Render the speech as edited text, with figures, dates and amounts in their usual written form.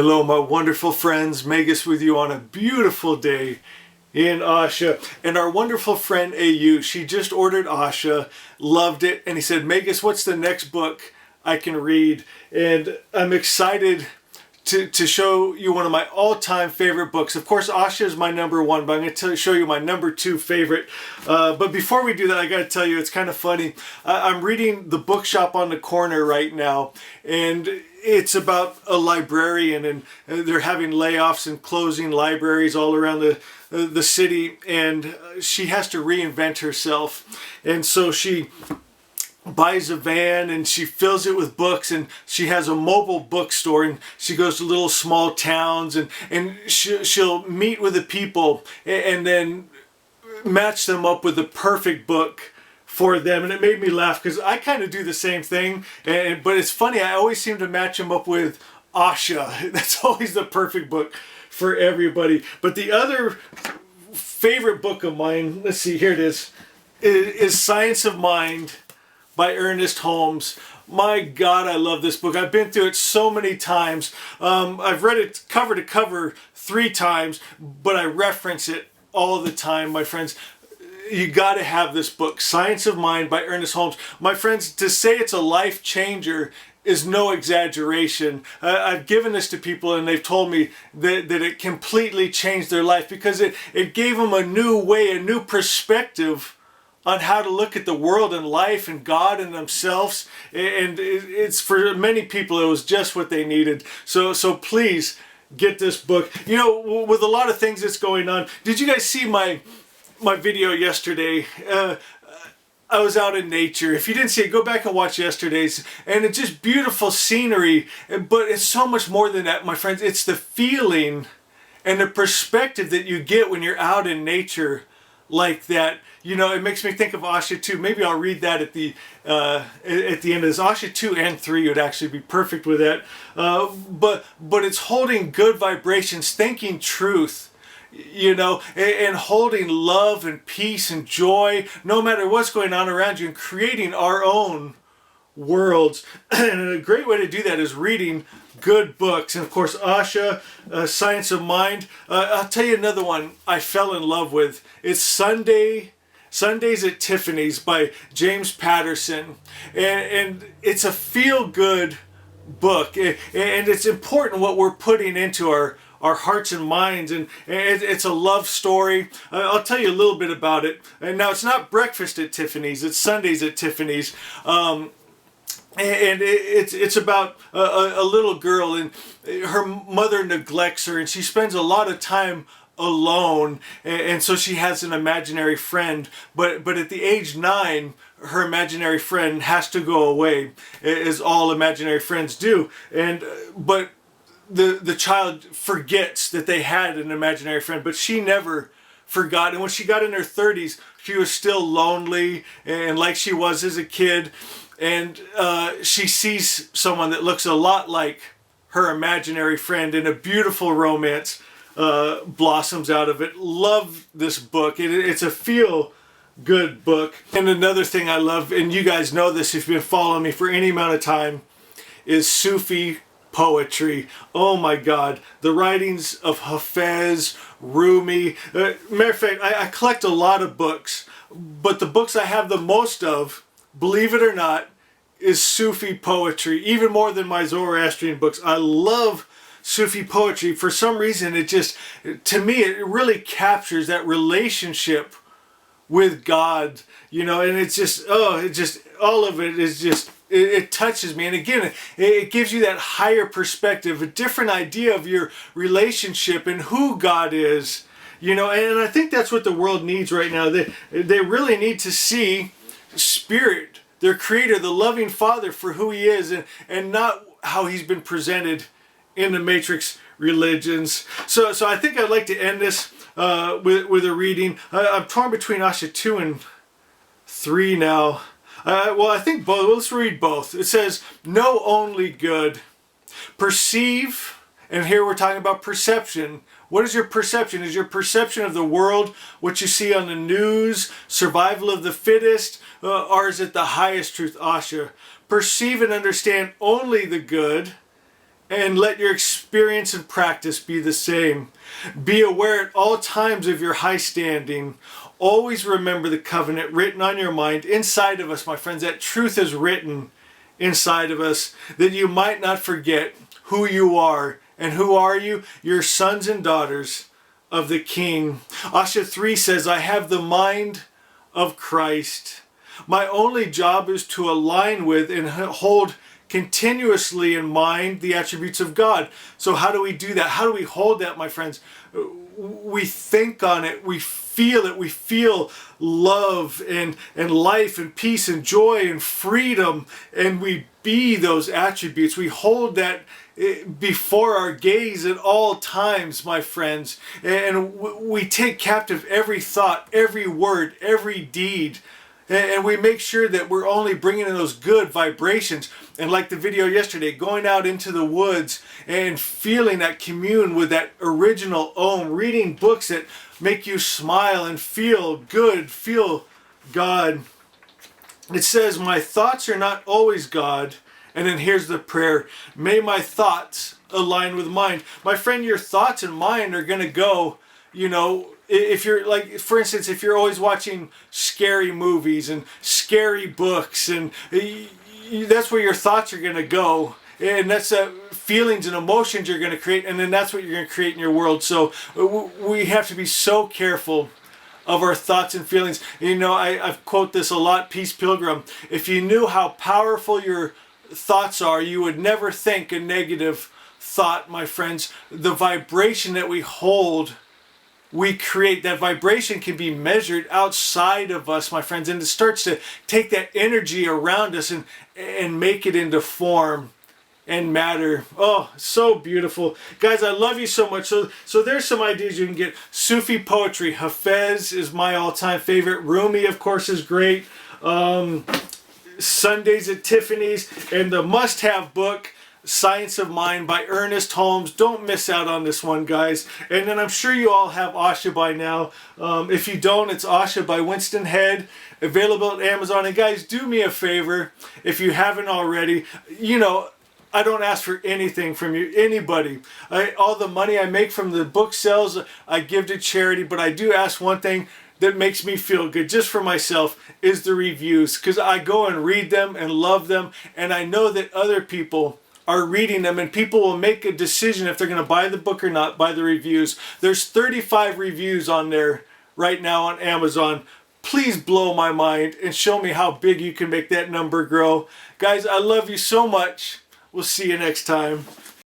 Hello, my wonderful friends. Magus with you on a beautiful day in Asha. And our wonderful friend AU, she just ordered Asha, loved it, and he said, Magus, what's the next book I can read? And I'm excited to show you one of my all-time favorite books. Of course, Asha is my number one, but I'm going to show you my number two favorite. But before we do that, I got to tell you, it's kind of funny. I'm reading The Bookshop on the Corner right now, and it's about a librarian, and they're having layoffs and closing libraries all around the city, and she has to reinvent herself. And so she buys a van and she fills it with books, and she has a mobile bookstore, and she goes to little small towns, and she'll meet with the people and then match them up with the perfect book for them. And it made me laugh because I kind of do the same thing, but it's funny, I always seem to match them up with Asha. That's always the perfect book for everybody. But the other favorite book of mine, let's see, here it is Science of Mind by Ernest Holmes. My God, I love this book. I've been through it so many times. I've read it cover to cover 3 times, but I reference it all the time, my friends. You got to have this book, Science of Mind by Ernest Holmes. My friends, to say it's a life changer is no exaggeration. I've given this to people and they've told me that it completely changed their life because it gave them a new way, a new perspective on how to look at the world and life and God and themselves. And it's for many people, it was just what they needed. So please get this book. You know, with a lot of things that's going on, did you guys see my video yesterday? I was out in nature. If you didn't see it, go back and watch yesterday's. And it's just beautiful scenery. But it's so much more than that, my friends. It's the feeling and the perspective that you get when you're out in nature like that. You know, it makes me think of Asha 2. Maybe I'll read that at the end of this. Asha 2 and 3 would actually be perfect with that. But it's holding good vibrations, thinking truth, you know, and holding love and peace and joy no matter what's going on around you, and creating our own worlds. And a great way to do that is reading good books. And of course, Asha, Science of Mind. I'll tell you another one I fell in love with. It's Sundays at Tiffanys by James Patterson. And it's a feel-good book. And it's important what we're putting into our hearts and minds, and it's a love story. I'll tell you a little bit about it. And now it's not breakfast at Tiffany's, it's Sundays at Tiffany's. And it's about a little girl, and her mother neglects her, and she spends a lot of time alone, and so she has an imaginary friend, but at the age 9, her imaginary friend has to go away, as all imaginary friends do. But the child forgets that they had an imaginary friend, but she never forgot. And when she got in her 30s, she was still lonely and like she was as a kid. And she sees someone that looks a lot like her imaginary friend, and a beautiful romance blossoms out of it. Love this book. It's a feel-good book. And another thing I love, and you guys know this if you've been following me for any amount of time, is Sufi Poetry. Oh my God. The writings of Hafez, Rumi. Matter of fact, I collect a lot of books, but the books I have the most of, believe it or not, is Sufi Poetry, even more than my Zoroastrian books. I love Sufi Poetry. For some reason, to me, it really captures that relationship with God, you know, and all of it is just, it touches me. And again, it gives you that higher perspective, a different idea of your relationship and who God is, you know. And I think that's what the world needs right now. They really need to see Spirit, their Creator, the loving Father, for who He is, and not how He's been presented in the Matrix religions. So I think I'd like to end this with a reading. I'm torn between Asha 2 and 3 now. Well, I think both. Let's read both. It says, know only good. Perceive, and here we're talking about perception. What is your perception? Is your perception of the world what you see on the news, survival of the fittest, or is it the highest truth, Asha? Perceive and understand only the good, and let your experience and practice be the same. Be aware at all times of your high standing. Always remember the covenant written on your mind inside of us, my friends. That truth is written inside of us, that you might not forget who you are. And who are you? You're sons and daughters of the King. Asha 3 says, I have the mind of Christ. My only job is to align with and hold continuously in mind the attributes of God. So how do we do that? How do we hold that, my friends? We think on it, we feel it, we feel love and life and peace and joy and freedom, and we be those attributes. We hold that before our gaze at all times, my friends, and we take captive every thought, every word, every deed, and we make sure that we're only bringing in those good vibrations. And like the video yesterday, going out into the woods and feeling that commune with that original Om, reading books that make you smile and feel good, feel God. It says, my thoughts are not always God. And then here's the prayer. May my thoughts align with mine. My friend, your thoughts and mine are going to go, you know, if you're like, for instance, if you're always watching scary movies and scary books, and that's where your thoughts are going to go. And that's feelings and emotions you're going to create. And then that's what you're going to create in your world. So we have to be so careful of our thoughts and feelings. You know, I've quote this a lot, Peace Pilgrim. If you knew how powerful your thoughts are, you would never think a negative thought, my friends. The vibration that we hold, we create. That vibration can be measured outside of us, my friends, and it starts to take that energy around us and make it into form and matter. Oh, so beautiful. Guys, I love you so much. So there's some ideas you can get. Sufi Poetry. Hafez is my all-time favorite. Rumi, of course, is great. Sundays at Tiffanys, and the must-have book, Science of Mind by Ernest Holmes. Don't miss out on this one, guys. And then I'm sure you all have Asha by now. If you don't, it's Asha by Winston Head, available at Amazon. And guys, do me a favor, if you haven't already, you know, I don't ask for anything from you, anybody. All the money I make from the book sales, I give to charity, but I do ask one thing that makes me feel good, just for myself, is the reviews. Because I go and read them and love them, and I know that other people are reading them, and people will make a decision if they're going to buy the book or not by the reviews. There's 35 reviews on there right now on Amazon. Please blow my mind and show me how big you can make that number grow. Guys, I love you so much. We'll see you next time.